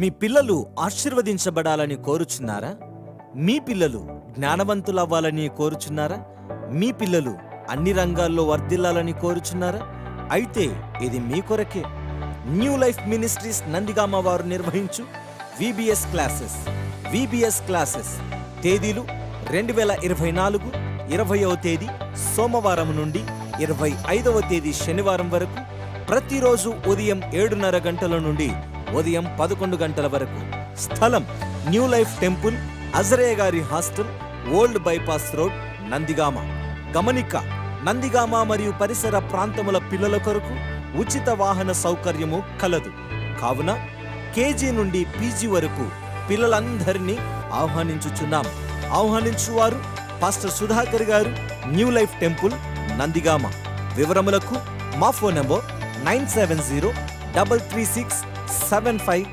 మీ పిల్లలు ఆశీర్వదించబడాలని కోరుచున్నారా? మీ పిల్లలు జ్ఞానవంతులవ్వాలని కోరుచున్నారా? మీ పిల్లలు అన్ని రంగాల్లో వర్ధిల్లాలని కోరుచున్నారా? అయితే ఇది మీ కొరకే. న్యూ లైఫ్ మినిస్ట్రీస్ నందిగామ వారు నిర్వహించు విబిఎస్ క్లాసెస్ తేదీలు 2024 20వ తేదీ సోమవారం నుండి 25వ తేదీ శనివారం వరకు, ప్రతిరోజు ఉదయం 7:30 గంటల నుండి ఉదయం 11 గంటల వరకు. స్థలం న్యూ లైఫ్ టెంపుల్, అజరయ్య గారి hostel, old bypass road, Nandigama. గమనిక: నందిగామ మరియు పరిసర ప్రాంతముల పిల్లల కొరకు ఉచిత వాహన సౌకర్యము కలదు. కావున కేజీ నుండి పీజీ వరకు పిల్లలందరినీ ఆహ్వానించుచున్నాం. ఆహ్వానించువారు పాస్టర్ సుధాకర్ గారు, న్యూ లైఫ్ టెంపుల్, నందిగామ. వివరములకు మా ఫోన్ నంబర్ 97033675